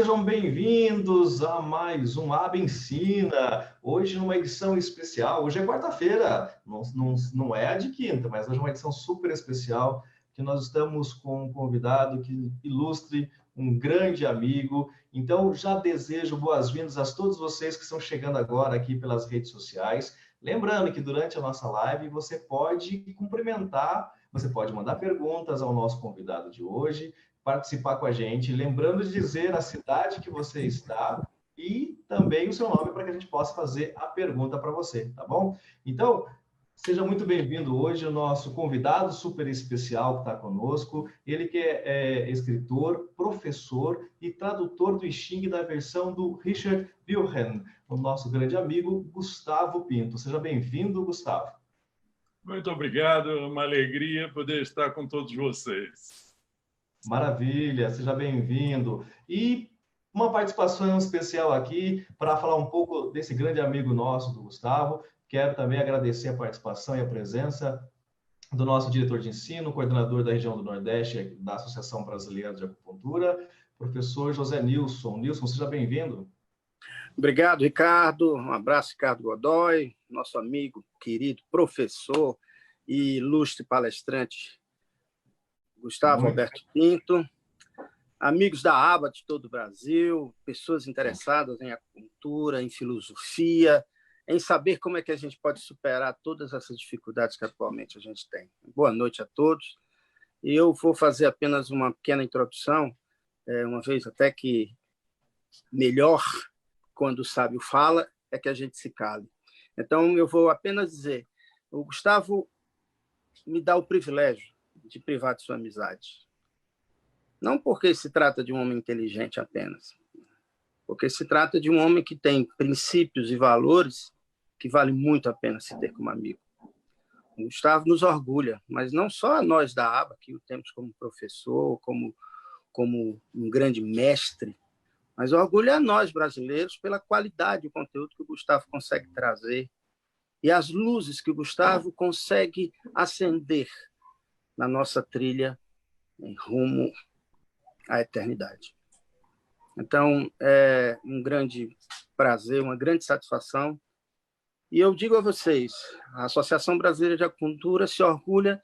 sejam bem-vindos a mais um AB Ensina. Hoje numa edição especial. Hoje é quarta-feira, não é a de quinta, mas hoje é uma edição super especial que nós estamos com um convidado que ilustre, um grande amigo. Então, já desejo boas-vindas a todos vocês que estão chegando agora aqui pelas redes sociais. Lembrando que durante a nossa live você pode cumprimentar, você pode mandar perguntas ao nosso convidado de hoje, participar com a gente, lembrando de dizer a cidade que você está e também o seu nome para que a gente possa fazer a pergunta para você, tá bom? Então, seja muito bem-vindo hoje o nosso convidado super especial que está conosco, ele que é escritor, professor e tradutor do Xing da versão do Richard Wilhelm, o nosso grande amigo Gustavo Pinto. Seja bem-vindo, Gustavo. Muito obrigado, é uma alegria poder estar com todos vocês. Maravilha, seja bem-vindo. E uma participação especial aqui para falar um pouco desse grande amigo nosso, do Gustavo. Quero também agradecer a participação e a presença do nosso diretor de ensino, coordenador da região do Nordeste da Associação Brasileira de Acupuntura, professor José Nilson. Nilson, seja bem-vindo. Obrigado, Ricardo. Um abraço, Ricardo Godoy, nosso amigo, querido professor e ilustre palestrante Gustavo Alberto Pinto, amigos da ABA de todo o Brasil, pessoas interessadas em acupuntura, em filosofia, em saber como é que a gente pode superar todas essas dificuldades que atualmente a gente tem. Boa noite a todos. E eu vou fazer apenas uma pequena introdução, uma vez até que melhor quando o sábio fala é que a gente se cale. Então, eu vou apenas dizer, o Gustavo me dá o privilégio de privar de sua amizade. Não porque se trata de um homem inteligente apenas, porque se trata de um homem que tem princípios e valores que vale muito a pena se ter como amigo. O Gustavo nos orgulha, mas não só a nós da ABA, que o temos como professor, como um grande mestre, mas orgulha a nós brasileiros pela qualidade do conteúdo que o Gustavo consegue trazer e as luzes que o Gustavo consegue acender na nossa trilha em rumo à eternidade. Então, é um grande prazer, uma grande satisfação. E eu digo a vocês, a Associação Brasileira de Acupuntura se orgulha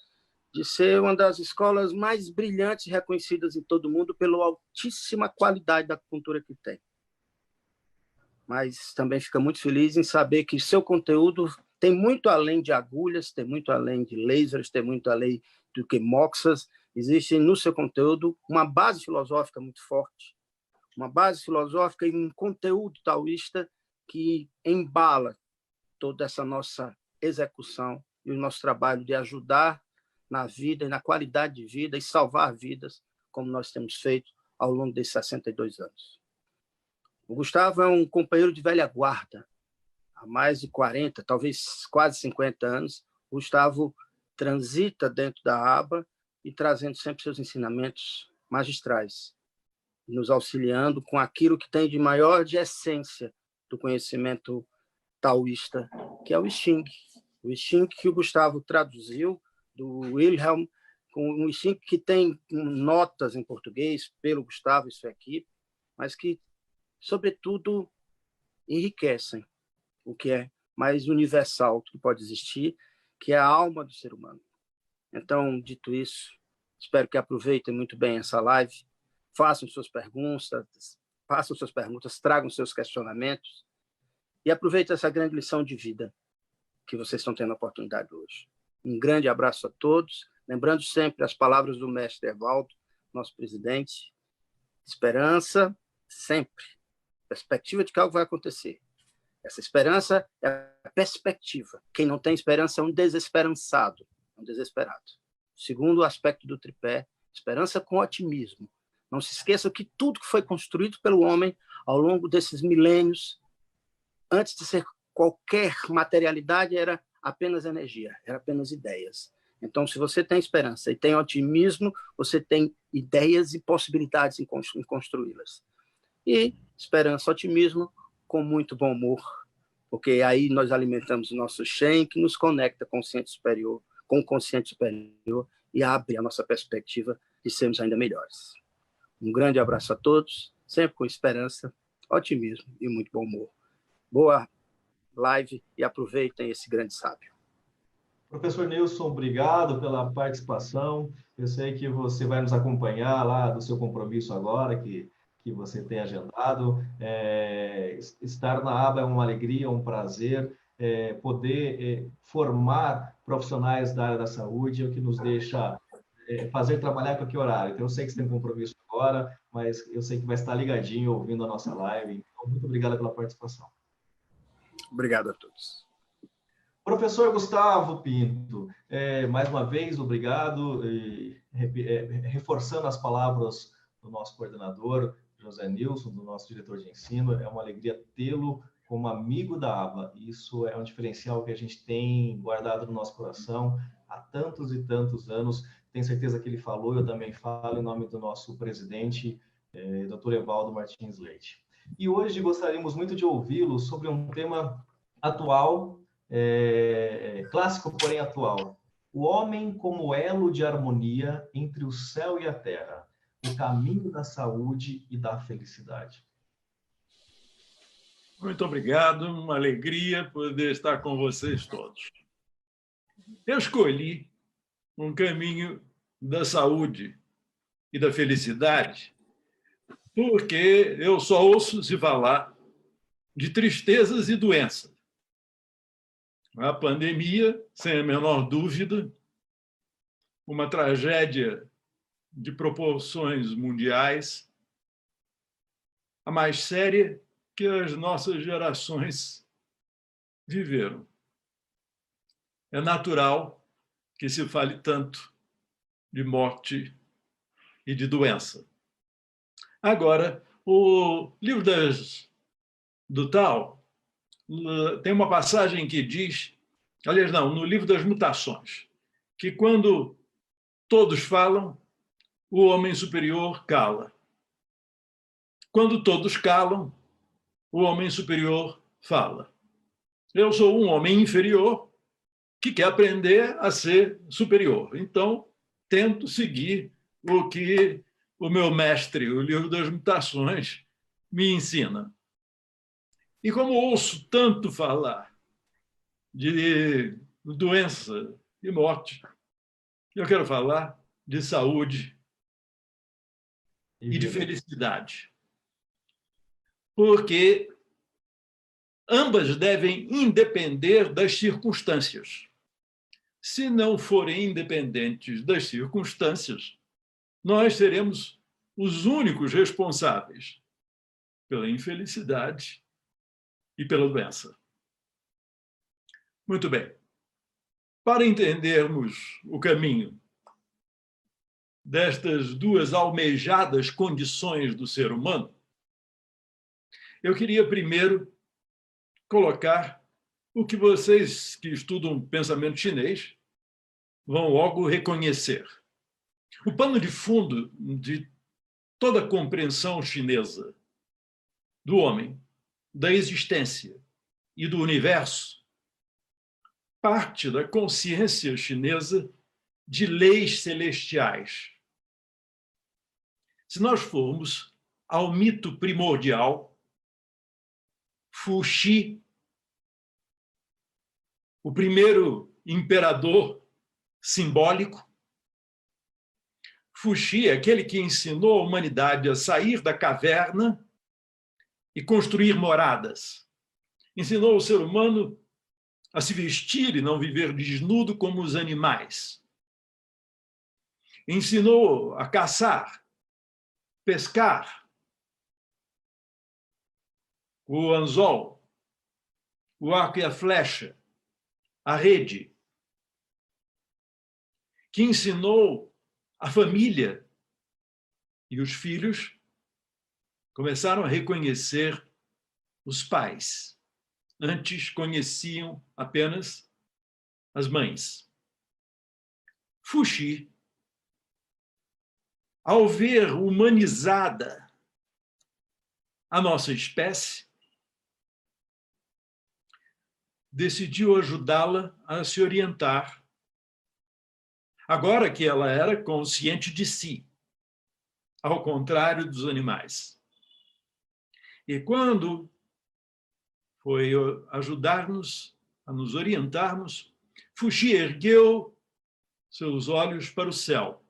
de ser uma das escolas mais brilhantes e reconhecidas em todo o mundo pela altíssima qualidade da acupuntura que tem. Mas também fica muito feliz em saber que seu conteúdo tem muito além de agulhas, tem muito além de lasers, tem muito além do que moxas. Existe no seu conteúdo uma base filosófica muito forte, uma base filosófica e um conteúdo taoísta que embala toda essa nossa execução e o nosso trabalho de ajudar na vida e na qualidade de vida e salvar vidas, como nós temos feito ao longo desses 62 anos. O Gustavo é um companheiro de velha guarda. Há mais de 40, talvez quase 50 anos, o Gustavo transita dentro da ABA e trazendo sempre seus ensinamentos magistrais, nos auxiliando com aquilo que tem de maior de essência do conhecimento taoísta, que é o Xing. O Xing que o Gustavo traduziu do Wilhelm, com um Xing que tem notas em português pelo Gustavo e sua equipe, mas que, sobretudo, enriquecem o que é mais universal que pode existir, que é a alma do ser humano. Então, dito isso, espero que aproveitem muito bem essa live, façam suas perguntas, tragam seus questionamentos e aproveitem essa grande lição de vida que vocês estão tendo a oportunidade hoje. Um grande abraço a todos, lembrando sempre as palavras do mestre Evaldo, nosso presidente, esperança sempre, perspectiva de que algo vai acontecer. Essa esperança é a perspectiva. Quem não tem esperança é um desesperançado, um desesperado. Segundo o aspecto do tripé, esperança com otimismo. Não se esqueça que tudo que foi construído pelo homem ao longo desses milênios, antes de ser qualquer materialidade, era apenas energia, era apenas ideias. Então, se você tem esperança e tem otimismo, você tem ideias e possibilidades em construí-las. E esperança, otimismo, com muito bom humor, porque aí nós alimentamos o nosso Shen, que nos conecta com o consciente superior e abre a nossa perspectiva de sermos ainda melhores. Um grande abraço a todos sempre com esperança, otimismo e muito bom humor. Boa live e aproveitem esse grande sábio. Professor Nilson, obrigado pela participação. Eu sei que você vai nos acompanhar lá do seu compromisso agora, que você tem agendado. Estar na aba é uma alegria, um prazer. Poder formar profissionais da área da saúde é o que nos deixa fazer trabalhar com que horário. Então, eu sei que você tem compromisso agora, mas eu sei que vai estar ligadinho ouvindo a nossa live. Então, muito obrigado pela participação. Obrigado a todos. Professor Gustavo Pinto, mais uma vez, obrigado. Reforçando as palavras do nosso coordenador, José Nilson, do nosso diretor de ensino, é uma alegria tê-lo como amigo da aba. Isso é um diferencial que a gente tem guardado no nosso coração há tantos e tantos anos. Tenho certeza que ele falou, eu também falo em nome do nosso presidente, Dr. Evaldo Martins Leite. E hoje gostaríamos muito de ouvi-lo sobre um tema atual, clássico, porém atual. O homem como elo de harmonia entre o céu e a terra, o caminho da saúde e da felicidade. Muito obrigado, uma alegria poder estar com vocês todos. Eu escolhi um caminho da saúde e da felicidade porque eu só ouço se falar de tristezas e doenças. A pandemia, sem a menor dúvida, uma tragédia de proporções mundiais, a mais séria que as nossas gerações viveram. É natural que se fale tanto de morte e de doença. Agora, o livro do Tao tem uma passagem que diz, aliás, não, no livro das mutações, que quando todos falam, o homem superior cala. Quando todos calam, o homem superior fala. Eu sou um homem inferior que quer aprender a ser superior. Então, tento seguir o que o meu mestre, o livro das mutações, me ensina. E como ouço tanto falar de doença e morte, eu quero falar de saúde e de felicidade. Porque ambas devem independer das circunstâncias. Se não forem independentes das circunstâncias, nós seremos os únicos responsáveis pela infelicidade e pela doença. Muito bem. Para entendermos o caminho destas duas almejadas condições do ser humano, eu queria primeiro colocar o que vocês que estudam pensamento chinês vão logo reconhecer. O pano de fundo de toda a compreensão chinesa do homem, da existência e do universo parte da consciência chinesa de leis celestiais. Se nós formos ao mito primordial, Fuxi, o primeiro imperador simbólico, Fuxi é aquele que ensinou a humanidade a sair da caverna e construir moradas. Ensinou o ser humano a se vestir e não viver desnudo como os animais. Ensinou a caçar, pescar, o anzol, o arco e a flecha, a rede, que ensinou a família e os filhos começaram a reconhecer os pais. Antes conheciam apenas as mães. Fuxi, ao ver humanizada a nossa espécie, decidiu ajudá-la a se orientar, agora que ela era consciente de si, ao contrário dos animais. E quando foi ajudar-nos, a nos orientarmos, Fuxi ergueu seus olhos para o céu.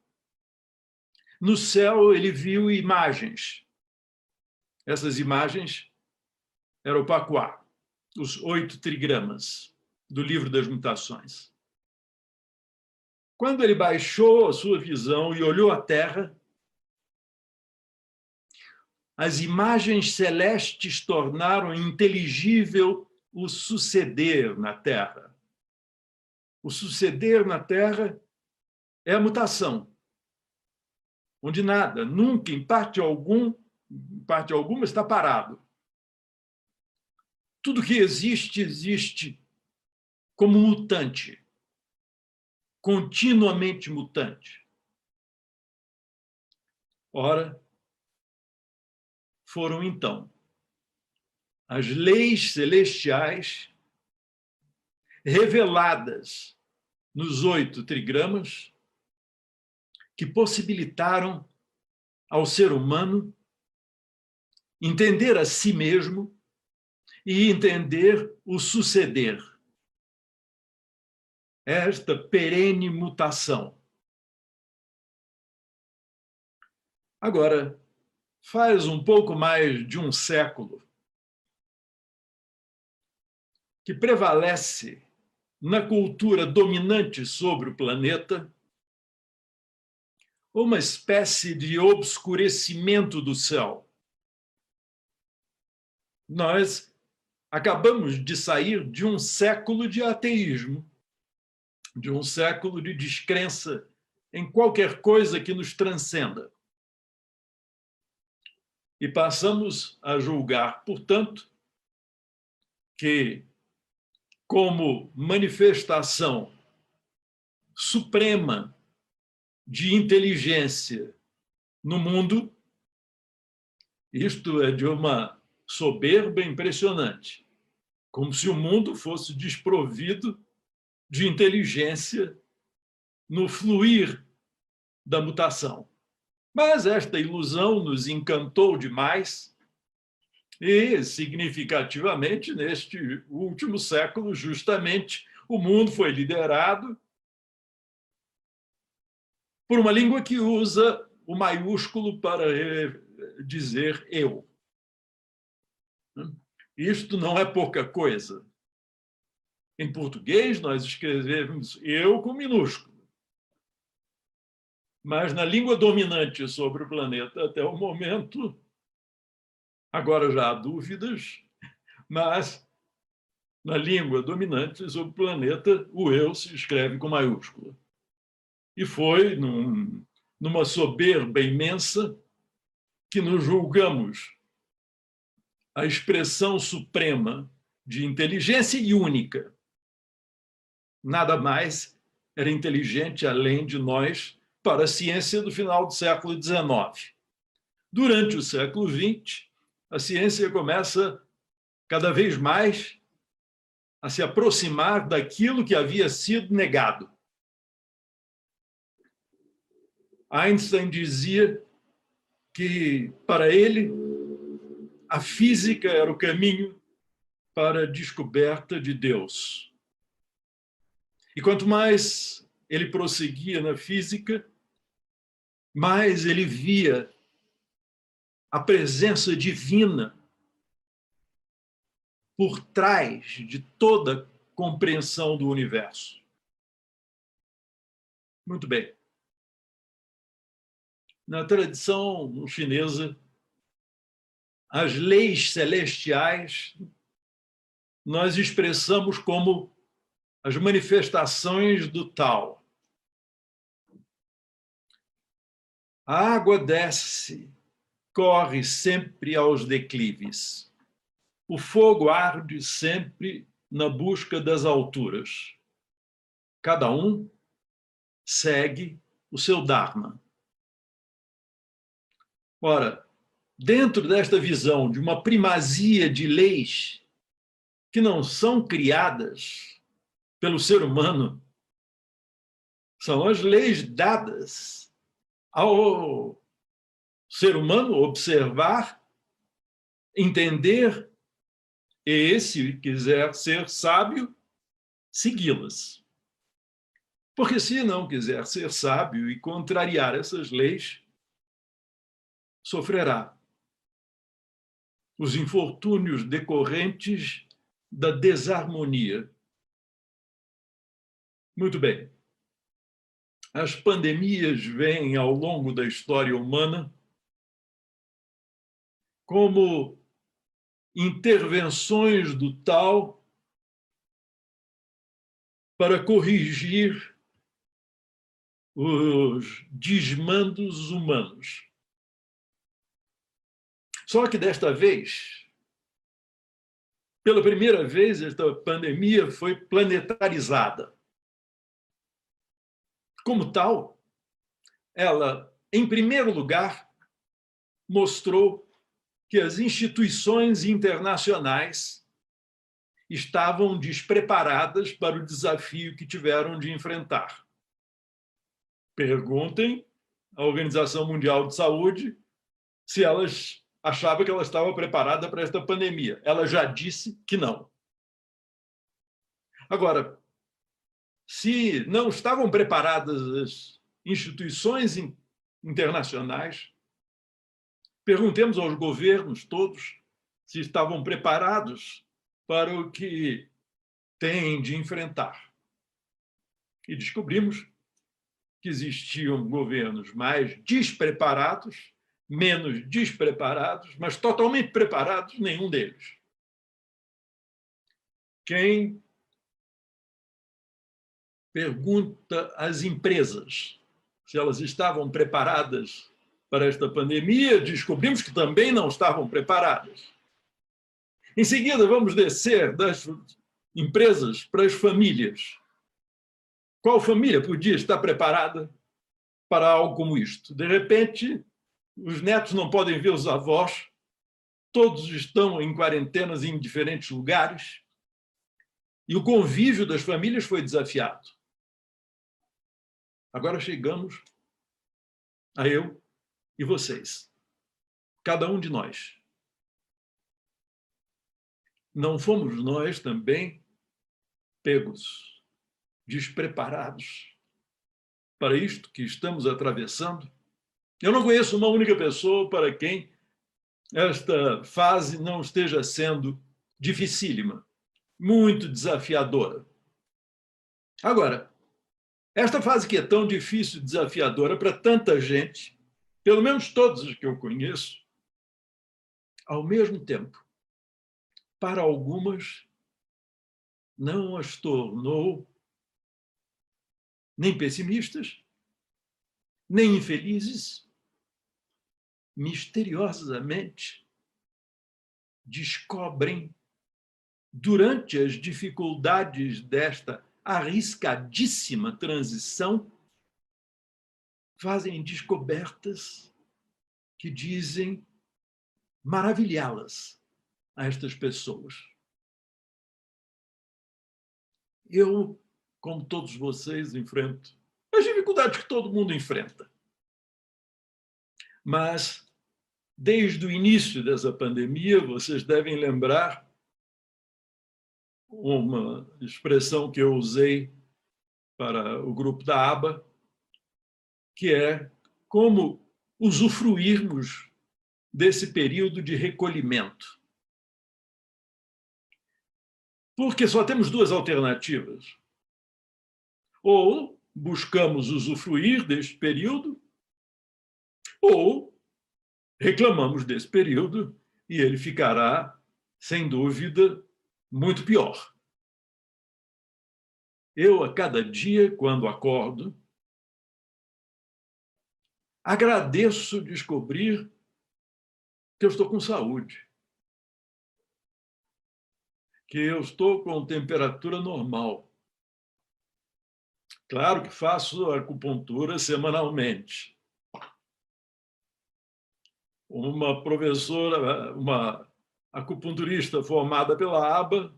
No céu, ele viu imagens. Essas imagens eram o Pacuá, os 8 trigramas do Livro das Mutações. Quando ele baixou a sua visão e olhou a Terra, as imagens celestes tornaram inteligível o suceder na Terra. O suceder na Terra é a mutação, onde nada, nunca, em parte alguma, está parado. Tudo que existe, existe como mutante, continuamente mutante. Ora, foram então as leis celestiais reveladas nos 8 trigramas que possibilitaram ao ser humano entender a si mesmo e entender o suceder. Esta perene mutação. Agora, faz um pouco mais de um século que prevalece na cultura dominante sobre o planeta uma espécie de obscurecimento do céu. Nós acabamos de sair de um século de ateísmo, de um século de descrença em qualquer coisa que nos transcenda. E passamos a julgar, portanto, que, como manifestação suprema de inteligência no mundo, isto é de uma soberba impressionante, como se o mundo fosse desprovido de inteligência no fluir da mutação. Mas esta ilusão nos encantou demais e, significativamente, neste último século, justamente, o mundo foi liderado por uma língua que usa o maiúsculo para dizer eu. Isto não é pouca coisa. Em português, nós escrevemos eu com minúsculo. Mas na língua dominante sobre o planeta até o momento, agora já há dúvidas, mas na língua dominante sobre o planeta, o eu se escreve com maiúscula. E foi numa soberba imensa que nos julgamos a expressão suprema de inteligência e única. Nada mais era inteligente além de nós para a ciência do final do século XIX. Durante o século XX, a ciência começa cada vez mais a se aproximar daquilo que havia sido negado. Einstein dizia que, para ele, a física era o caminho para a descoberta de Deus. E quanto mais ele prosseguia na física, mais ele via a presença divina por trás de toda compreensão do universo. Muito bem. Na tradição chinesa, as leis celestiais nós expressamos como as manifestações do Tao. A água desce, corre sempre aos declives. O fogo arde sempre na busca das alturas. Cada um segue o seu Dharma. Ora, dentro desta visão de uma primazia de leis que não são criadas pelo ser humano, são as leis dadas ao ser humano observar entender e, se quiser ser sábio, segui-las. Porque se não quiser ser sábio e contrariar essas leis, sofrerá os infortúnios decorrentes da desarmonia. Muito bem. As pandemias vêm ao longo da história humana como intervenções do tal para corrigir os desmandos humanos. Só que desta vez, pela primeira vez, esta pandemia foi planetarizada. Como tal, ela, em primeiro lugar, mostrou que as instituições internacionais estavam despreparadas para o desafio que tiveram de enfrentar. Perguntem à Organização Mundial de Saúde se elas achavam que ela estava preparada para esta pandemia. Ela já disse que não. Agora, se não estavam preparadas as instituições internacionais, perguntemos aos governos todos se estavam preparados para o que têm de enfrentar. E descobrimos que existiam governos mais despreparados, menos despreparados, mas totalmente preparados, nenhum deles. Quem pergunta às empresas se elas estavam preparadas para esta pandemia, descobrimos que também não estavam preparadas. Em seguida, vamos descer das empresas para as famílias. Qual família podia estar preparada para algo como isto? De repente, os netos não podem ver os avós, todos estão em quarentenas em diferentes lugares, e o convívio das famílias foi desafiado. Agora chegamos a eu e vocês, cada um de nós. Não fomos nós também pegos, despreparados para isto que estamos atravessando? Eu não conheço uma única pessoa para quem esta fase não esteja sendo dificílima, muito desafiadora. Agora, esta fase que é tão difícil e desafiadora para tanta gente, pelo menos todos os que eu conheço, ao mesmo tempo, para algumas, não as tornou nem pessimistas, nem infelizes, misteriosamente descobrem, durante as dificuldades desta arriscadíssima transição, fazem descobertas que dizem maravilhá-las a estas pessoas. Eu, como todos vocês, enfrento as dificuldades que todo mundo enfrenta. Mas, desde o início dessa pandemia, vocês devem lembrar uma expressão que eu usei para o grupo da ABA, que é como usufruirmos desse período de recolhimento. Porque só temos duas alternativas. Ou buscamos usufruir deste período, ou reclamamos desse período e ele ficará, sem dúvida, muito pior. Eu, a cada dia, quando acordo, agradeço descobrir que eu estou com saúde, que eu estou com temperatura normal. Claro que faço acupuntura semanalmente. Uma professora, uma acupunturista formada pela ABA,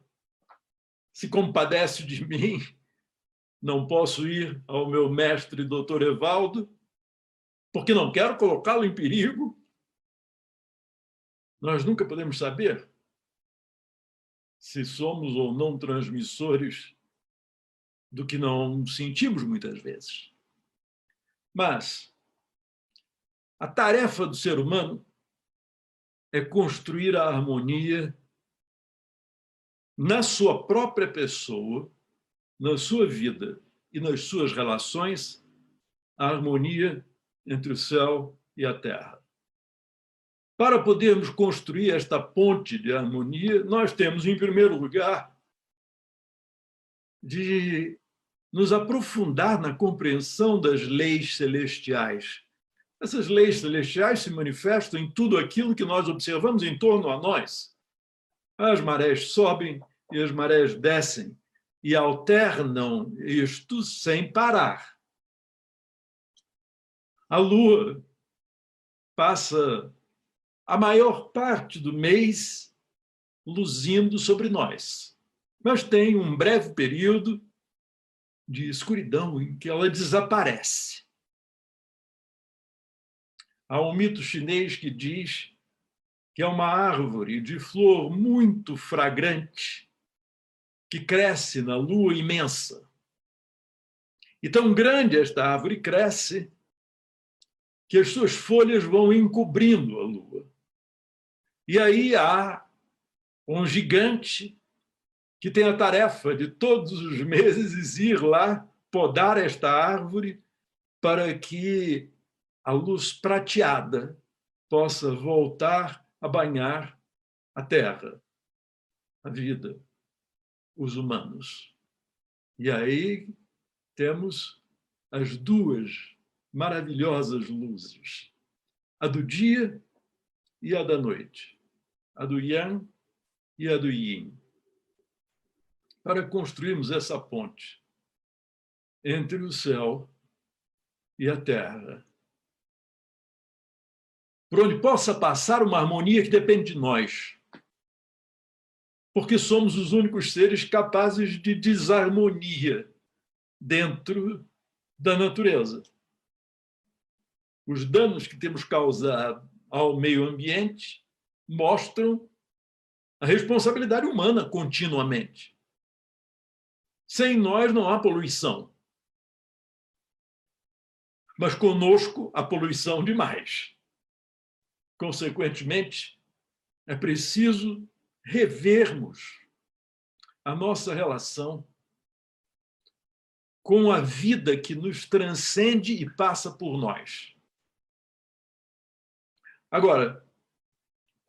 se compadece de mim. Não posso ir ao meu mestre, doutor Evaldo, porque não quero colocá-lo em perigo. Nós nunca podemos saber se somos ou não transmissores do que não sentimos muitas vezes. Mas a tarefa do ser humano é construir a harmonia na sua própria pessoa, na sua vida e nas suas relações, a harmonia entre o céu e a terra. Para podermos construir esta ponte de harmonia, nós temos, em primeiro lugar, de nos aprofundar na compreensão das leis celestiais. Essas leis celestiais se manifestam em tudo aquilo que nós observamos em torno a nós. As marés sobem e as marés descem e alternam isto sem parar. A lua passa a maior parte do mês luzindo sobre nós, mas tem um breve período de escuridão em que ela desaparece. Há um mito chinês que diz que é uma árvore de flor muito fragrante que cresce na lua imensa. E tão grande esta árvore cresce que as suas folhas vão encobrindo a lua. E aí há um gigante que tem a tarefa de todos os meses ir lá podar esta árvore para que a luz prateada possa voltar a banhar a terra, a vida, os humanos. E aí temos as duas maravilhosas luzes, a do dia e a da noite, a do Yang e a do Yin, para construirmos essa ponte entre o céu e a terra, por onde possa passar uma harmonia que depende de nós, porque somos os únicos seres capazes de desarmonia dentro da natureza. Os danos que temos causado ao meio ambiente mostram a responsabilidade humana continuamente. Sem nós não há poluição. Mas conosco a poluição demais. Consequentemente, é preciso revermos a nossa relação com a vida que nos transcende e passa por nós. Agora,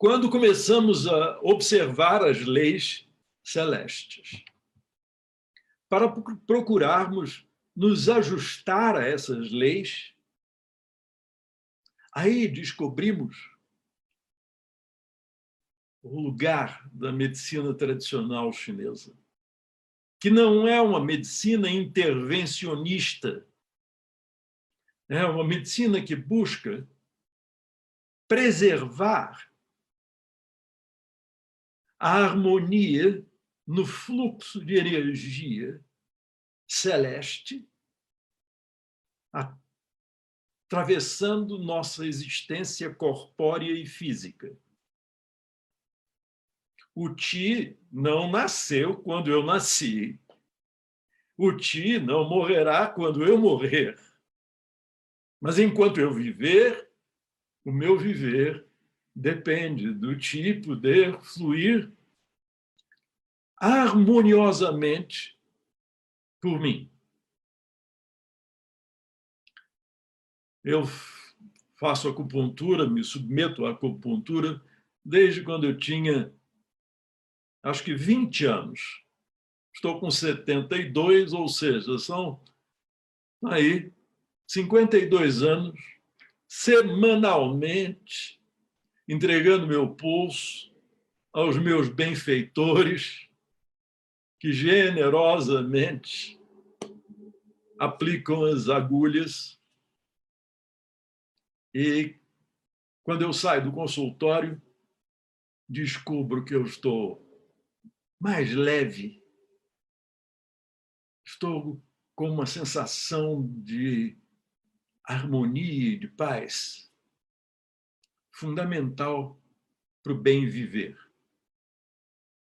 quando começamos a observar as leis celestes, para procurarmos nos ajustar a essas leis, aí descobrimos o lugar da medicina tradicional chinesa, que não é uma medicina intervencionista, é uma medicina que busca preservar a harmonia no fluxo de energia celeste, atravessando nossa existência corpórea e física. O Qi não nasceu quando eu nasci. O Qi não morrerá quando eu morrer. Mas enquanto eu viver, o meu viver depende do Qi poder fluir harmoniosamente por mim. Eu faço acupuntura, me submeto à acupuntura desde quando eu tinha, acho que 20 anos. Estou com 72, ou seja, são aí 52 anos, semanalmente, entregando meu pulso aos meus benfeitores, que generosamente aplicam as agulhas. E quando eu saio do consultório, descubro que eu estou mais leve, estou com uma sensação de harmonia e de paz fundamental para o bem viver.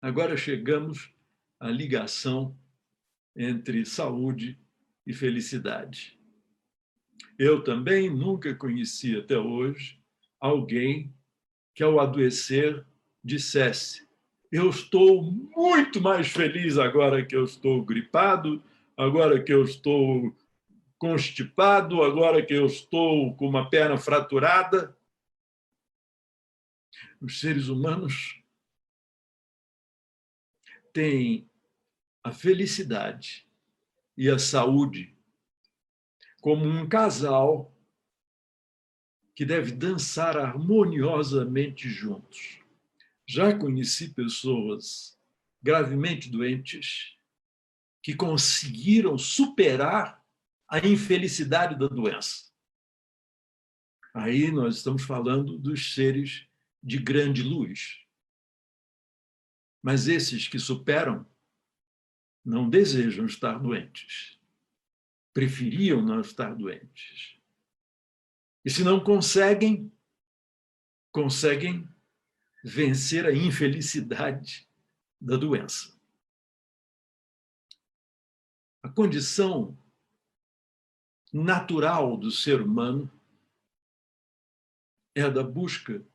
Agora chegamos à ligação entre saúde e felicidade. Eu também nunca conheci até hoje alguém que, ao adoecer, dissesse: eu estou muito mais feliz agora que eu estou gripado, agora que eu estou constipado, agora que eu estou com uma perna fraturada. Os seres humanos têm a felicidade e a saúde como um casal que deve dançar harmoniosamente juntos. Já conheci pessoas gravemente doentes que conseguiram superar a infelicidade da doença. Aí nós estamos falando dos seres de grande luz. Mas esses que superam não desejam estar doentes. Preferiam não estar doentes. E se não conseguem, conseguem vencer a infelicidade da doença. A condição natural do ser humano é a da busca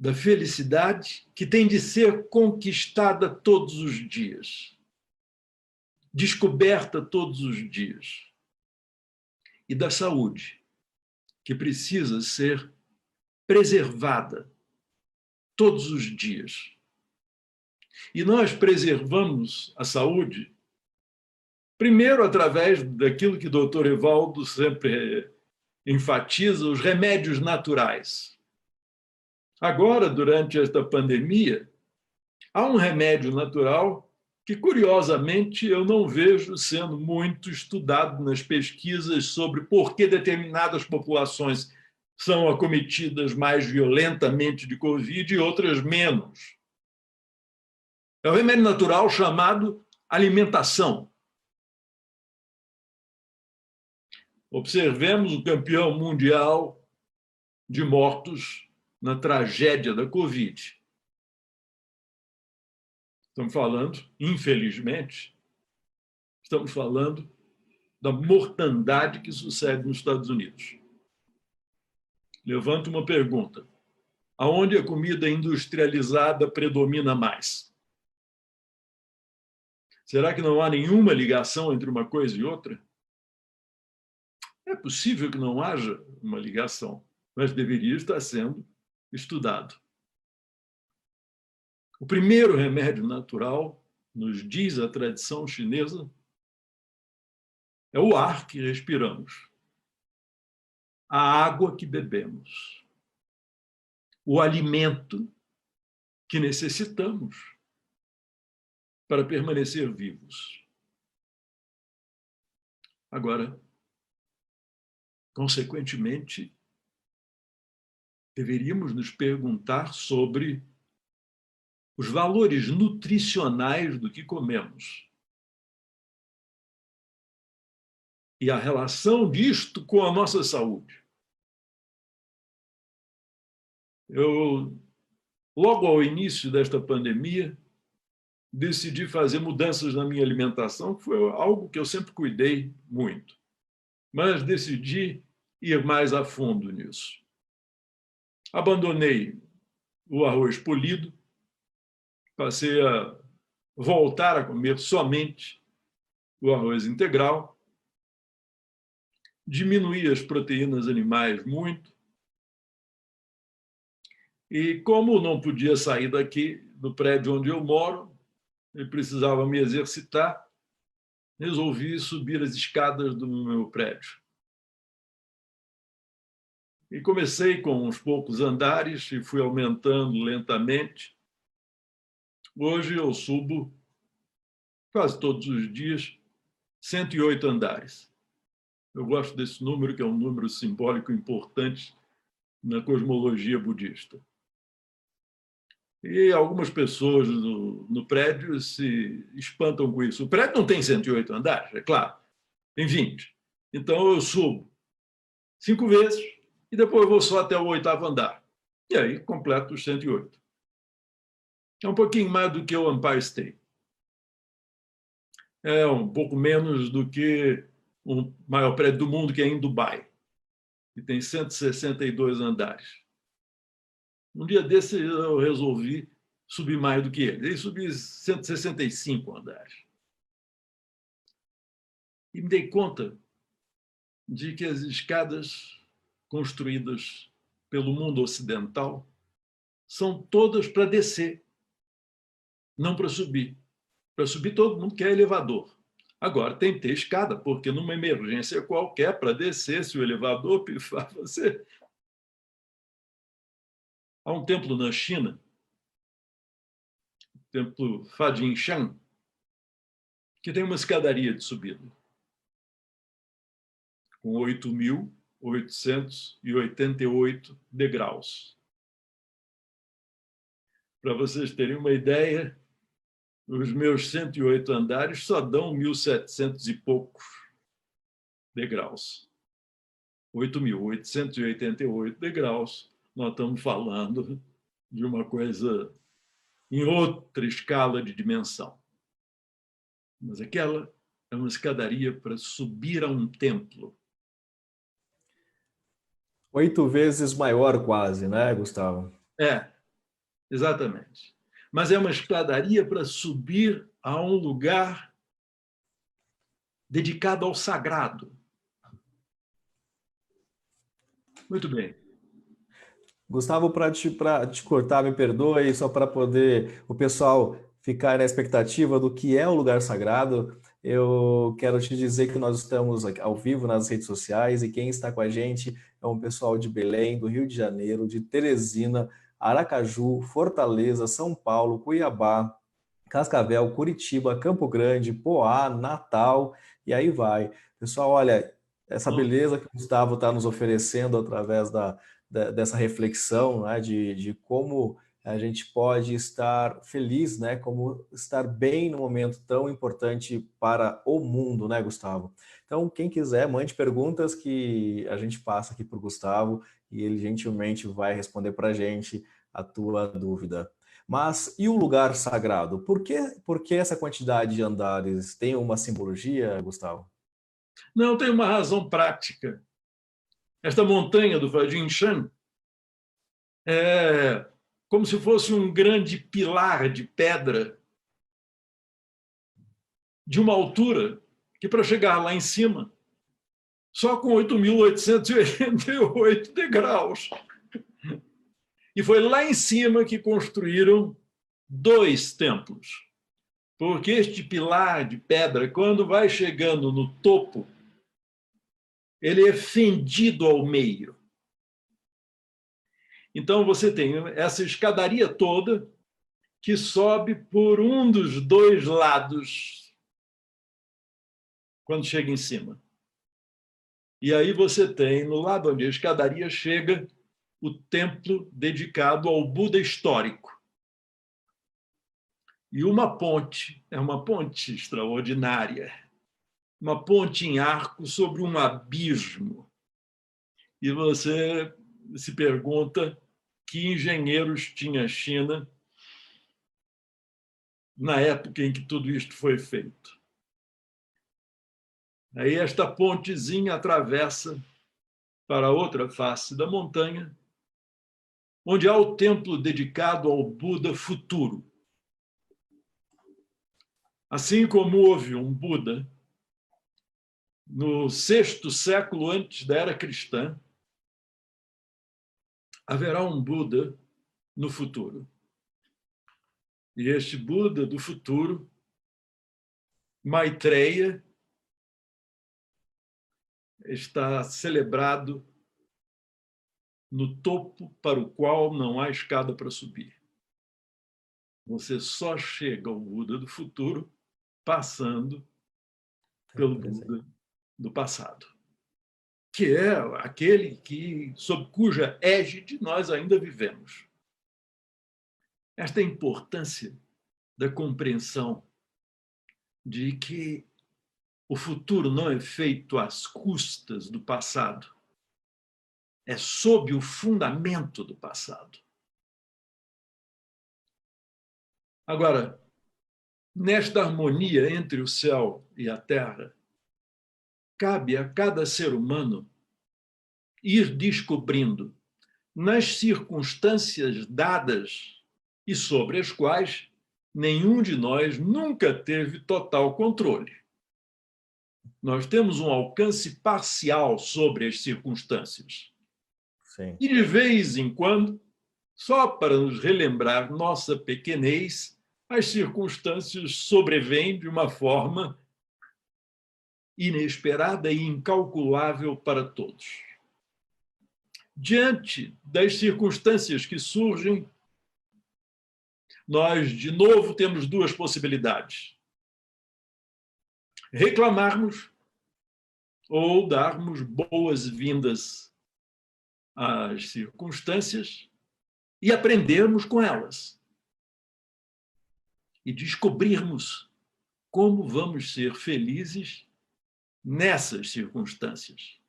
da felicidade, que tem de ser conquistada todos os dias, descoberta todos os dias, e da saúde, que precisa ser preservada todos os dias. E nós preservamos a saúde, primeiro, através daquilo que o doutor Evaldo sempre enfatiza, os remédios naturais. Agora, durante esta pandemia, há um remédio natural que, curiosamente, eu não vejo sendo muito estudado nas pesquisas sobre por que determinadas populações são acometidas mais violentamente de Covid e outras menos. É o remédio natural chamado alimentação. Observemos o campeão mundial de mortos na tragédia da Covid. Estamos falando, infelizmente, estamos falando da mortandade que sucede nos Estados Unidos. Levanto uma pergunta: aonde a comida industrializada predomina mais? Será que não há nenhuma ligação entre uma coisa e outra? É possível que não haja uma ligação, mas deveria estar sendo estudado. O primeiro remédio natural, nos diz a tradição chinesa, é o ar que respiramos, a água que bebemos, o alimento que necessitamos para permanecer vivos. Agora, consequentemente, deveríamos nos perguntar sobre os valores nutricionais do que comemos e a relação disto com a nossa saúde. Eu, logo ao início desta pandemia, decidi fazer mudanças na minha alimentação, que foi algo que eu sempre cuidei muito, mas decidi ir mais a fundo nisso. Abandonei o arroz polido, passei a voltar a comer somente o arroz integral, diminuí as proteínas animais muito, e como não podia sair daqui, do prédio onde eu moro, eu precisava me exercitar, resolvi subir as escadas do meu prédio. E comecei com uns poucos andares e fui aumentando lentamente. Hoje eu subo quase todos os dias 108 andares. Eu gosto desse número, que é um número simbólico importante na cosmologia budista. E algumas pessoas no prédio se espantam com isso. O prédio não tem 108 andares, é claro, tem 20. Então eu subo 5 vezes e depois vou só até o 8º andar. E aí completa os 108. É um pouquinho mais do que o Empire State. É um pouco menos do que o maior prédio do mundo, que é em Dubai, que tem 162 andares. Um dia desse eu resolvi subir mais do que ele. Ele subiu 165 andares. E me dei conta de que as escadas construídas pelo mundo ocidental são todas para descer, não para subir. Para subir, todo mundo quer elevador. Agora, tem que ter escada, porque numa emergência qualquer, para descer, se o elevador pifar você... Há um templo na China, o templo Fadingshan, que tem uma escadaria de subida, com 8.888 degraus. Para vocês terem uma ideia, os meus 108 andares só dão 1.700 e poucos degraus. 8.888 degraus. Nós estamos falando de uma coisa em outra escala de dimensão. Mas aquela é uma escadaria para subir a um templo. 8 vezes maior quase, né, Gustavo? É, exatamente. Mas é uma escadaria para subir a um lugar dedicado ao sagrado. Muito bem. Gustavo, para te cortar, me perdoe, só para poder o pessoal ficar na expectativa do que é o lugar sagrado, eu quero te dizer que nós estamos aqui ao vivo nas redes sociais e quem está com a gente é um pessoal de Belém, do Rio de Janeiro, de Teresina, Aracaju, Fortaleza, São Paulo, Cuiabá, Cascavel, Curitiba, Campo Grande, Poá, Natal, e aí vai. Pessoal, olha, essa beleza que o Gustavo está nos oferecendo através dessa reflexão, né, de como a gente pode estar feliz, né, como estar bem no momento tão importante para o mundo, né, Gustavo? Então, quem quiser, mande perguntas que a gente passa aqui para o Gustavo e ele gentilmente vai responder para a gente a tua dúvida. Mas e o lugar sagrado? Por que essa quantidade de andares tem uma simbologia, Gustavo? Não, tem uma razão prática. Esta montanha do Fadingshan é como se fosse um grande pilar de pedra de uma altura que, para chegar lá em cima, só com 8.888 degraus. E foi lá em cima que construíram 2 templos. Porque este pilar de pedra, quando vai chegando no topo, ele é fendido ao meio. Então, você tem essa escadaria toda que sobe por um dos 2 lados quando chega em cima. E aí você tem, no lado onde a escadaria chega, o templo dedicado ao Buda histórico. E uma ponte, é uma ponte extraordinária, uma ponte em arco sobre um abismo. E você se pergunta que engenheiros tinha a China na época em que tudo isto foi feito. Aí esta pontezinha atravessa para a outra face da montanha, onde há o templo dedicado ao Buda futuro. Assim como houve um Buda no 6º século antes da era cristã, haverá um Buda no futuro. E este Buda do futuro, Maitreya, está celebrado no topo para o qual não há escada para subir. Você só chega ao Buda do futuro passando pelo Buda do passado, que é aquele sob cuja égide nós ainda vivemos. Esta é a importância da compreensão de que o futuro não é feito às custas do passado, é sob o fundamento do passado. Agora, nesta harmonia entre o céu e a terra, cabe a cada ser humano ir descobrindo, nas circunstâncias dadas e sobre as quais nenhum de nós nunca teve total controle. Nós temos um alcance parcial sobre as circunstâncias. Sim. E, de vez em quando, só para nos relembrar nossa pequenez, as circunstâncias sobrevêm de uma forma inesperada e incalculável para todos. Diante das circunstâncias que surgem, nós, de novo, temos duas possibilidades: reclamarmos ou darmos boas-vindas às circunstâncias e aprendermos com elas. E descobrirmos como vamos ser felizes nessas circunstâncias.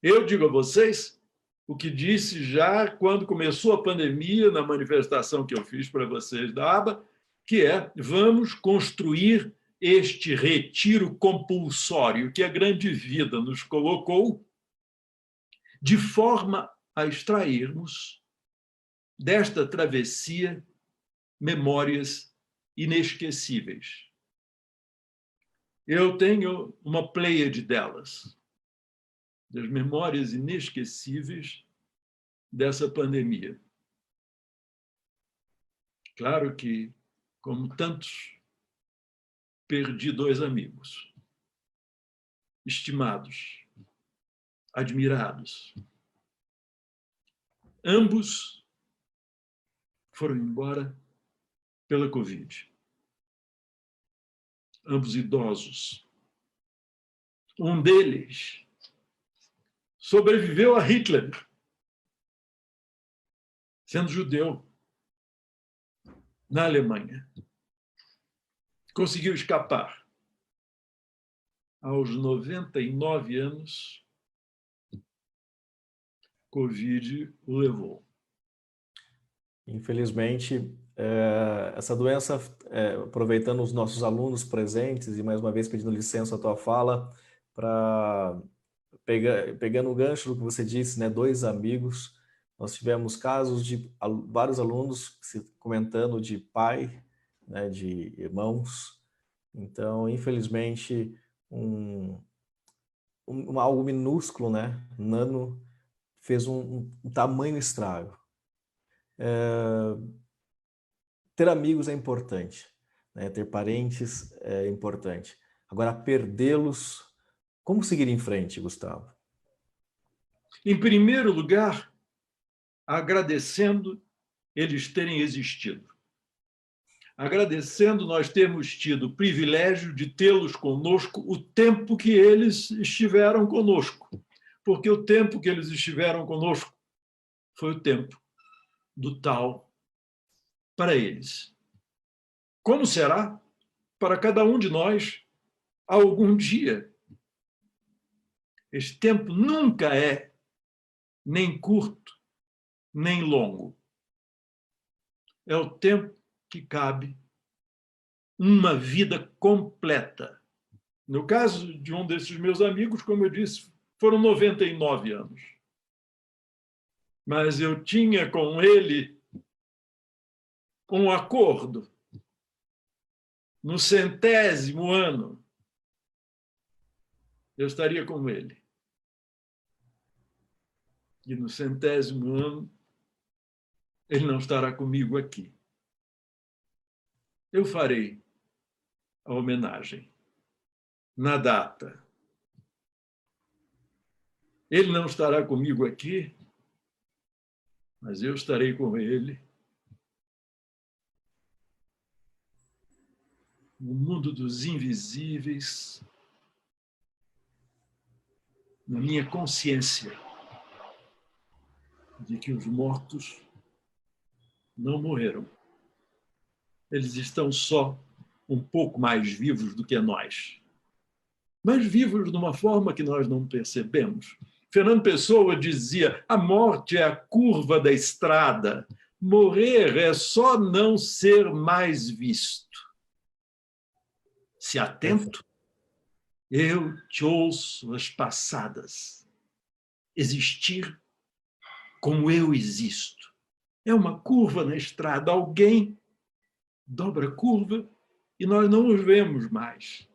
Eu digo a vocês o que disse já quando começou a pandemia, na manifestação que eu fiz para vocês da ABA, que é: vamos construir este retiro compulsório que a grande vida nos colocou, de forma a extrairmos desta travessia memórias inesquecíveis. Eu tenho uma pleiade delas, das memórias inesquecíveis dessa pandemia. Claro que, como tantos, perdi 2 amigos, estimados, admirados. Ambos foram embora pela Covid. Ambos idosos. Um deles sobreviveu a Hitler, sendo judeu, na Alemanha. Conseguiu escapar. Aos 99 anos, Covid o levou. Infelizmente, essa doença, aproveitando os nossos alunos presentes e mais uma vez pedindo licença à tua fala, para pegando o gancho do que você disse, né, 2 amigos, nós tivemos casos de vários alunos comentando de pai, né, de irmãos. Então, infelizmente, algo minúsculo, né, nano, fez um tamanho estrago. Ter amigos é importante, né? Ter parentes é importante. Agora, perdê-los, como seguir em frente, Gustavo? Em primeiro lugar, agradecendo eles terem existido. Agradecendo nós termos tido o privilégio de tê-los conosco o tempo que eles estiveram conosco. Porque o tempo que eles estiveram conosco foi o tempo do tal para eles. Como será para cada um de nós algum dia? Esse tempo nunca é nem curto, nem longo. É o tempo que cabe uma vida completa. No caso de um desses meus amigos, como eu disse, foram 99 anos. Mas eu tinha com ele um acordo. No 100º ano, eu estaria com ele. E no 100º ano, ele não estará comigo aqui. Eu farei a homenagem na data. Ele não estará comigo aqui, mas eu estarei com ele no mundo dos invisíveis, na minha consciência de que os mortos não morreram. Eles estão só um pouco mais vivos do que nós. Mas vivos de uma forma que nós não percebemos. Fernando Pessoa dizia: a morte é a curva da estrada, Morrer é só não ser mais visto. Se atento, eu te ouço as passadas. Existir como eu existo. É uma curva na estrada. Alguém dobra a curva e nós não os vemos mais.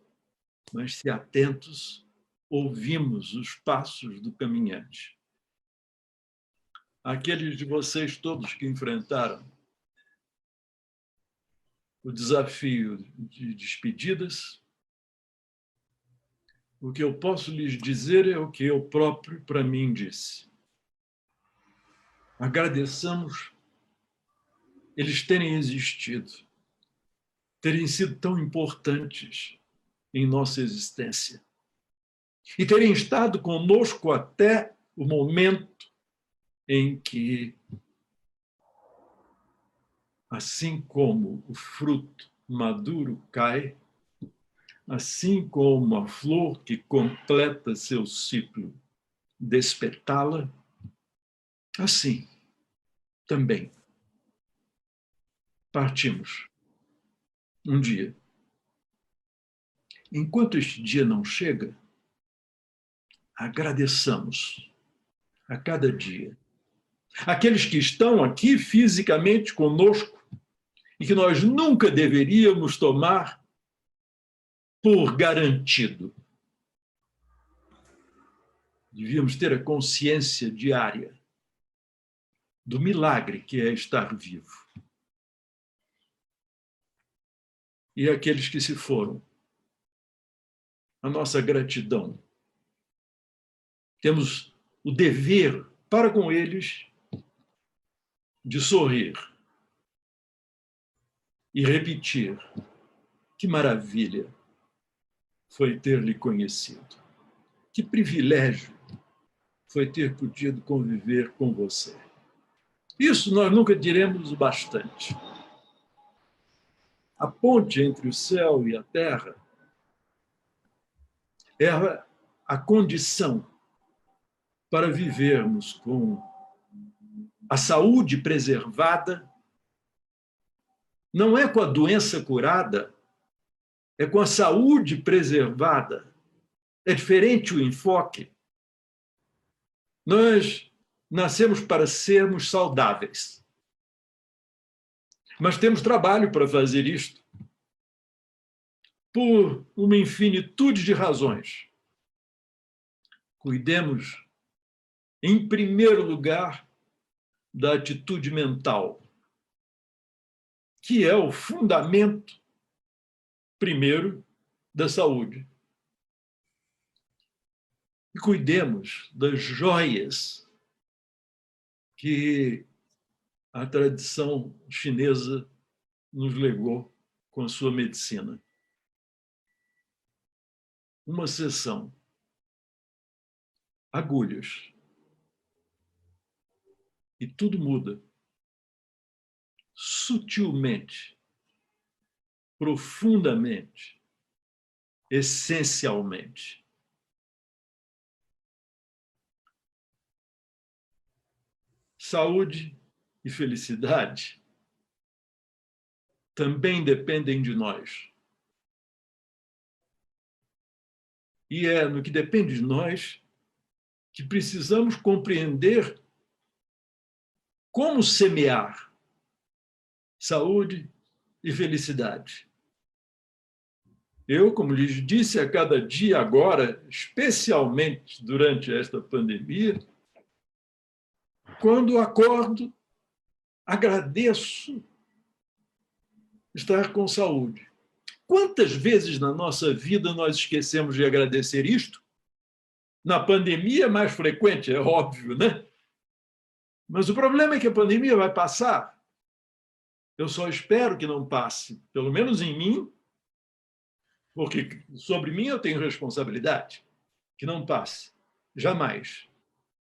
Mas, se atentos, ouvimos os passos do caminhante. Aqueles de vocês todos que enfrentaram o desafio de despedidas, o que eu posso lhes dizer é o que eu próprio para mim disse. Agradeçamos eles terem existido, terem sido tão importantes em nossa existência e terem estado conosco até o momento em que, assim como o fruto maduro cai, assim como a flor que completa seu ciclo despetala, assim também partimos um dia. Enquanto este dia não chega, agradeçamos a cada dia aqueles que estão aqui fisicamente conosco e que nós nunca deveríamos tomar por garantido. Devíamos ter a consciência diária do milagre que é estar vivo. E aqueles que se foram, a nossa gratidão. Temos o dever para com eles de sorrir e repetir: que maravilha foi ter lhe conhecido. Que privilégio foi ter podido conviver com você. Isso nós nunca diremos o bastante. A ponte entre o céu e a terra é a condição para vivermos com a saúde preservada, não é com a doença curada, é com a saúde preservada. É diferente o enfoque. Nós nascemos para sermos saudáveis. Mas temos trabalho para fazer isto, por uma infinitude de razões. Cuidemos, em primeiro lugar, da atitude mental, que é o fundamento, primeiro, da saúde. E cuidemos das joias que a tradição chinesa nos legou com a sua medicina. Uma sessão, agulhas, e tudo muda. Sutilmente, profundamente, essencialmente. Saúde e felicidade também dependem de nós. E é no que depende de nós que precisamos compreender como semear saúde e felicidade. Eu, como lhes disse, a cada dia agora, especialmente durante esta pandemia, quando acordo, agradeço estar com saúde. Quantas vezes na nossa vida nós esquecemos de agradecer isto? Na pandemia é mais frequente, é óbvio, né? Mas o problema é que a pandemia vai passar. Eu só espero que não passe, pelo menos em mim, porque sobre mim eu tenho responsabilidade, que não passe. Jamais.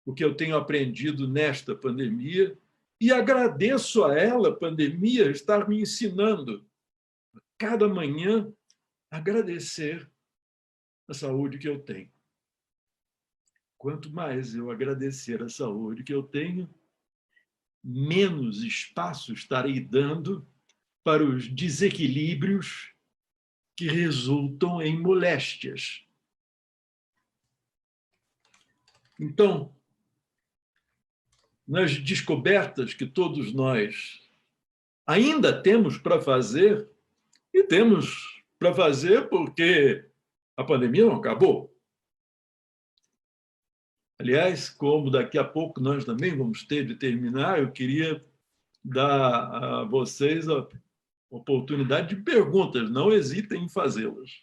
O que eu tenho aprendido nesta pandemia, e agradeço a ela, a pandemia, estar me ensinando, cada manhã, agradecer a saúde que eu tenho. Quanto mais eu agradecer a saúde que eu tenho, menos espaço estarei dando para os desequilíbrios que resultam em moléstias. Então, nas descobertas que todos nós ainda temos para fazer, e temos para fazer porque a pandemia não acabou. Aliás, como daqui a pouco nós também vamos ter de terminar, eu queria dar a vocês a oportunidade de perguntas, não hesitem em fazê-las.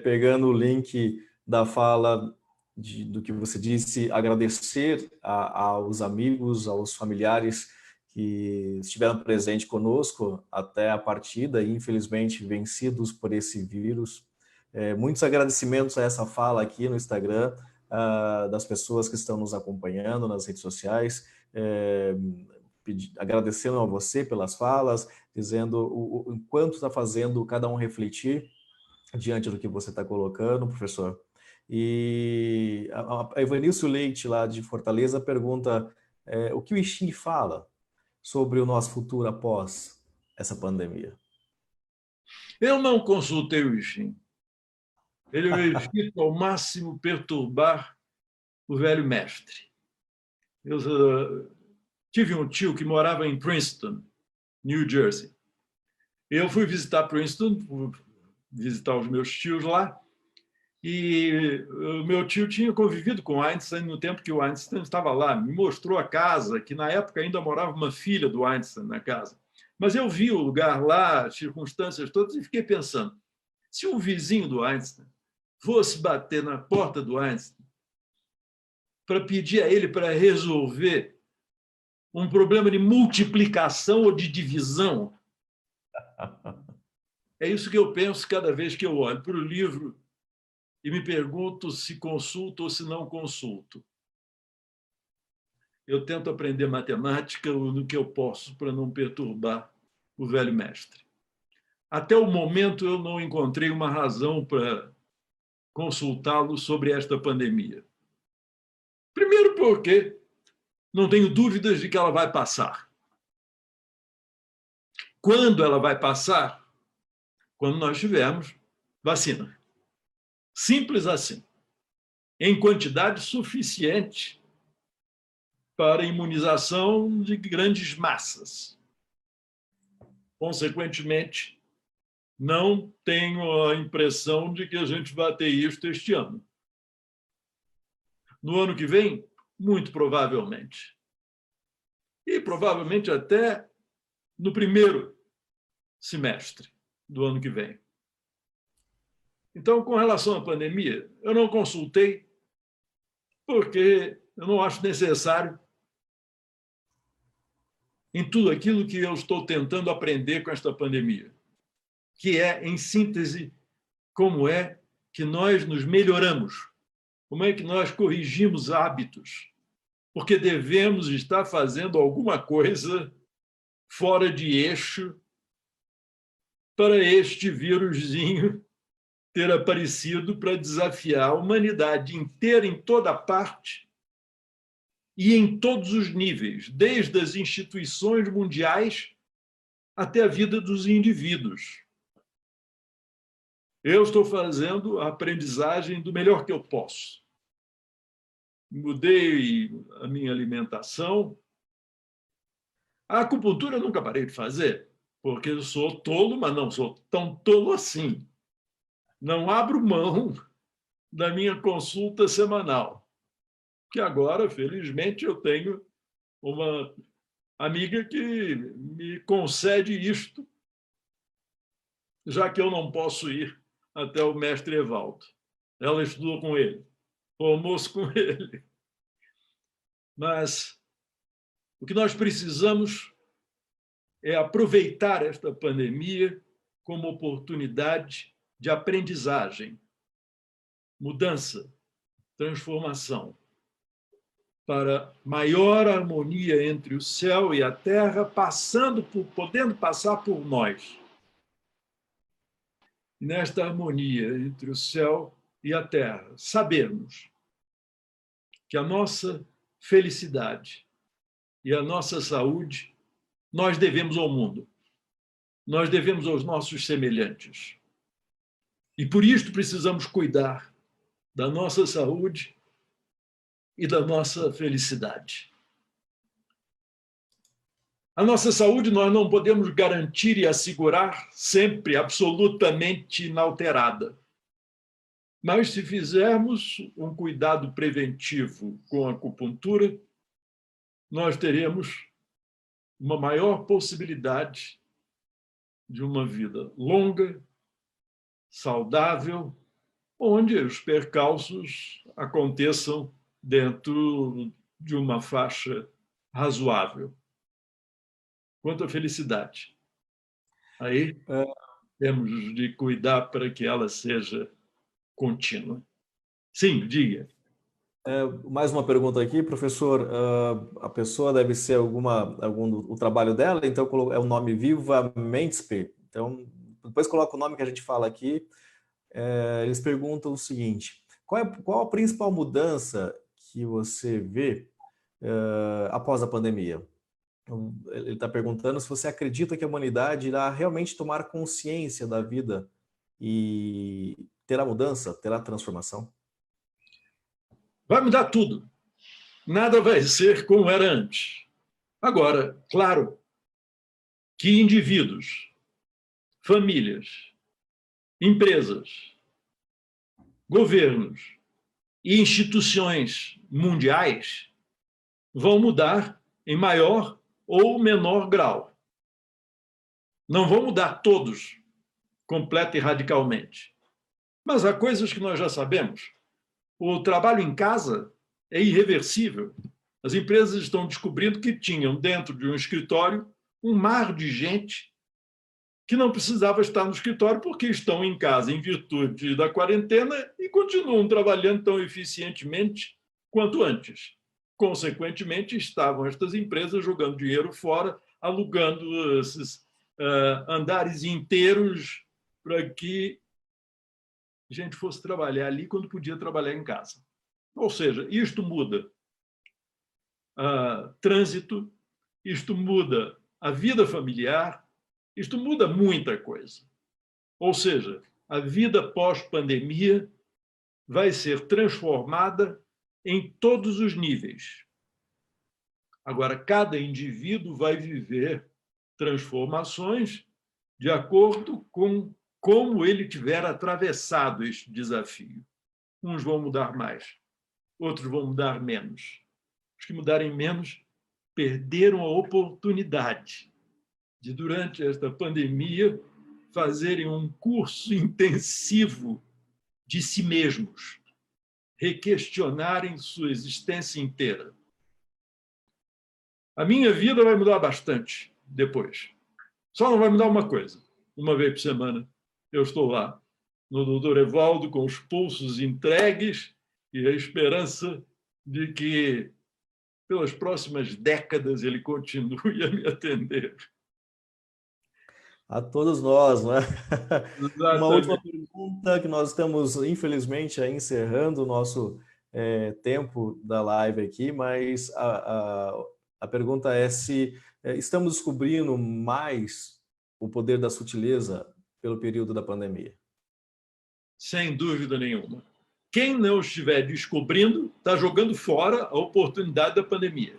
Pegando o link da fala do que você disse, agradecer aos amigos, aos familiares que estiveram presentes conosco até a partida e, infelizmente, vencidos por esse vírus. Muitos agradecimentos a essa fala aqui no Instagram, das pessoas que estão nos acompanhando nas redes sociais, agradecendo a você pelas falas, dizendo o quanto está fazendo cada um refletir diante do que você está colocando, professor. E a Evanilson Leite, lá de Fortaleza, pergunta o que o I Ching fala sobre o nosso futuro após essa pandemia. Eu não consultei o I Ching. Ele evita ao máximo perturbar o velho mestre. Eu tive um tio que morava em Princeton, New Jersey. Eu fui visitar Princeton, visitar os meus tios lá, e o meu tio tinha convivido com Einstein no tempo que o Einstein estava lá. Me mostrou a casa, que na época ainda morava uma filha do Einstein na casa. Mas eu vi o lugar lá, as circunstâncias todas, e fiquei pensando, se um vizinho do Einstein fosse bater na porta do Einstein para pedir a ele para resolver um problema de multiplicação ou de divisão, é isso que eu penso cada vez que eu olho para o livro e me pergunto se consulto ou se não consulto. Eu tento aprender matemática no que eu posso para não perturbar o velho mestre. Até o momento, eu não encontrei uma razão para consultá-lo sobre esta pandemia. Primeiro porque não tenho dúvidas de que ela vai passar. Quando ela vai passar? Quando nós tivermos vacina. Simples assim. Em quantidade suficiente para imunização de grandes massas. Consequentemente, não tenho a impressão de que a gente vai ter isto este ano. No ano que vem, muito provavelmente. E provavelmente até no primeiro semestre do ano que vem. Então, com relação à pandemia, eu não consultei porque eu não acho necessário em tudo aquilo que eu estou tentando aprender com esta pandemia, que é, em síntese, como é que nós nos melhoramos, como é que nós corrigimos hábitos, porque devemos estar fazendo alguma coisa fora de eixo para este vírusinho ter aparecido para desafiar a humanidade inteira em toda parte e em todos os níveis, desde as instituições mundiais até a vida dos indivíduos. Eu estou fazendo a aprendizagem do melhor que eu posso. Mudei a minha alimentação. A acupuntura eu nunca parei de fazer, porque eu sou tolo, mas não sou tão tolo assim. Não abro mão da minha consulta semanal, que agora, felizmente, eu tenho uma amiga que me concede isto, já que eu não posso ir até o mestre Evaldo. Ela estudou com ele, almoço com ele. Mas o que nós precisamos é aproveitar esta pandemia como oportunidade de aprendizagem, mudança, transformação, para maior harmonia entre o céu e a terra, podendo passar por nós. E nesta harmonia entre o céu e a terra, sabermos que a nossa felicidade e a nossa saúde nós devemos ao mundo. Nós devemos aos nossos semelhantes. E por isto precisamos cuidar da nossa saúde e da nossa felicidade. A nossa saúde nós não podemos garantir e assegurar sempre absolutamente inalterada. Mas se fizermos um cuidado preventivo com a acupuntura, nós teremos uma maior possibilidade de uma vida longa, saudável, onde os percalços aconteçam dentro de uma faixa razoável. Quanto à felicidade, aí temos de cuidar para que ela seja contínua. Sim, diga. Mais uma pergunta aqui, professor. A pessoa deve ser o trabalho dela, então é o nome Viva Mentspe. Então, depois coloca o nome que a gente fala aqui. Eles perguntam o seguinte: qual a principal mudança que você vê após a pandemia? Ele está perguntando se você acredita que a humanidade irá realmente tomar consciência da vida e terá mudança, terá transformação? Vai mudar tudo. Nada vai ser como era antes. Agora, claro que indivíduos, famílias, empresas, governos e instituições mundiais vão mudar em maior ou menor grau. Não vão mudar todos, completa e radicalmente. Mas há coisas que nós já sabemos. O trabalho em casa é irreversível. As empresas estão descobrindo que tinham dentro de um escritório um mar de gente que não precisava estar no escritório porque estão em casa em virtude da quarentena e continuam trabalhando tão eficientemente quanto antes. Consequentemente, estavam estas empresas jogando dinheiro fora, alugando esses andares inteiros para que a gente fosse trabalhar ali quando podia trabalhar em casa. Ou seja, isto muda trânsito, isto muda a vida familiar, isto muda muita coisa. Ou seja, a vida pós-pandemia vai ser transformada em todos os níveis. Agora, cada indivíduo vai viver transformações de acordo com como ele tiver atravessado este desafio. Uns vão mudar mais, outros vão mudar menos. Os que mudarem menos perderam a oportunidade de, durante esta pandemia, fazerem um curso intensivo de si mesmos, requestionarem sua existência inteira. A minha vida vai mudar bastante depois. Só não vai mudar uma coisa. Uma vez por semana eu estou lá no Dr. Evaldo com os pulsos entregues e a esperança de que pelas próximas décadas ele continue a me atender. A todos nós, não é? Exatamente. Uma última pergunta, que nós estamos, infelizmente, encerrando o nosso tempo da live aqui, mas a pergunta é se estamos descobrindo mais o poder da sutileza pelo período da pandemia. Sem dúvida nenhuma. Quem não estiver descobrindo está jogando fora a oportunidade da pandemia.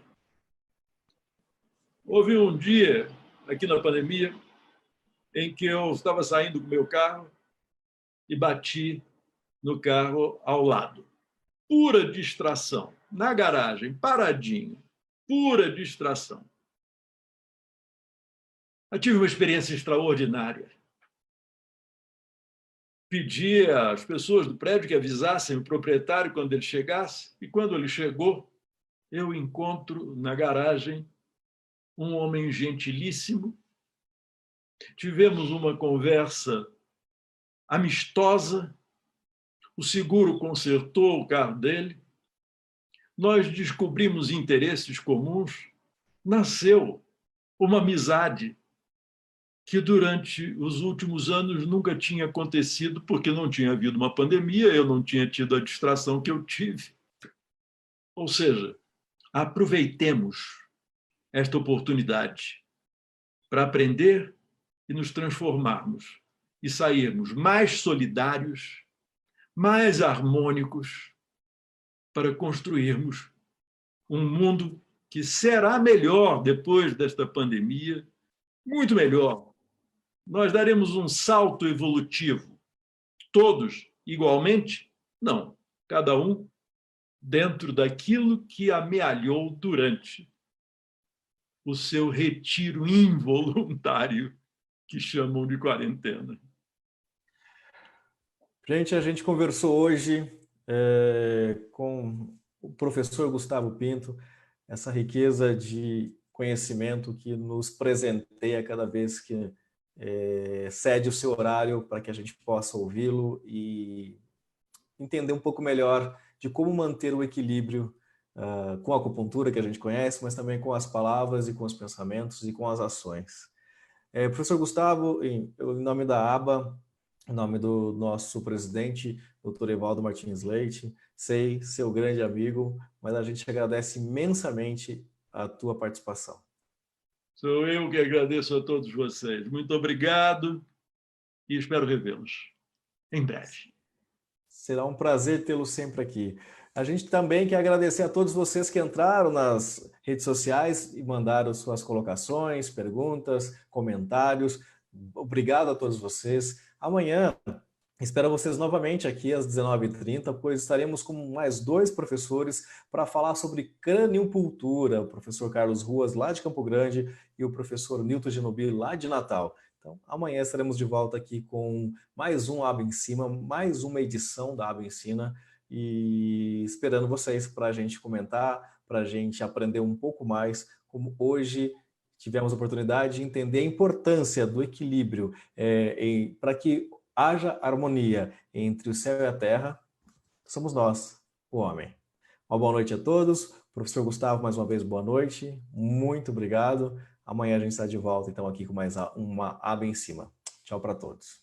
Houve um dia aqui na pandemia em que eu estava saindo com o meu carro e bati no carro ao lado. Pura distração. Na garagem, paradinho. Pura distração. Eu tive uma experiência extraordinária. Pedi às pessoas do prédio que avisassem o proprietário quando ele chegasse, e quando ele chegou, eu encontro na garagem um homem gentilíssimo. Tivemos uma conversa amistosa, o seguro consertou o carro dele, nós descobrimos interesses comuns, nasceu uma amizade que durante os últimos anos nunca tinha acontecido, porque não tinha havido uma pandemia, eu não tinha tido a distração que eu tive. Ou seja, aproveitemos esta oportunidade para aprender e nos transformarmos e sairmos mais solidários, mais harmônicos, para construirmos um mundo que será melhor depois desta pandemia, muito melhor. Nós daremos um salto evolutivo. Todos igualmente? Não. Cada um dentro daquilo que amealhou durante o seu retiro involuntário, que chamam de quarentena. Gente, a gente conversou hoje com o professor Gustavo Pinto, essa riqueza de conhecimento que nos presenteia cada vez que cede o seu horário para que a gente possa ouvi-lo e entender um pouco melhor de como manter o equilíbrio com a acupuntura que a gente conhece, mas também com as palavras e com os pensamentos e com as ações. Professor Gustavo, em nome da ABA, em nome do nosso presidente, Dr. Evaldo Martins Leite, sei seu grande amigo, mas a gente agradece imensamente a tua participação. Sou eu que agradeço a todos vocês. Muito obrigado e espero revê-los em breve. Será um prazer tê-lo sempre aqui. A gente também quer agradecer a todos vocês que entraram nas redes sociais e mandaram suas colocações, perguntas, comentários. Obrigado a todos vocês. Amanhã, espero vocês novamente aqui às 19h30, pois estaremos com mais 2 professores para falar sobre craniocultura, o professor Carlos Ruas, lá de Campo Grande, e o professor Nilton Genobi, lá de Natal. Então, amanhã estaremos de volta aqui com mais um ABA em Cima, mais uma edição da ABA Ensina, e esperando vocês para a gente comentar, para a gente aprender um pouco mais, como hoje tivemos a oportunidade de entender a importância do equilíbrio para que haja harmonia entre o céu e a terra. Somos nós, o homem. Uma boa noite a todos. Professor Gustavo, mais uma vez, boa noite. Muito obrigado. Amanhã a gente está de volta, então, aqui com mais uma ABA em Cima. Tchau para todos.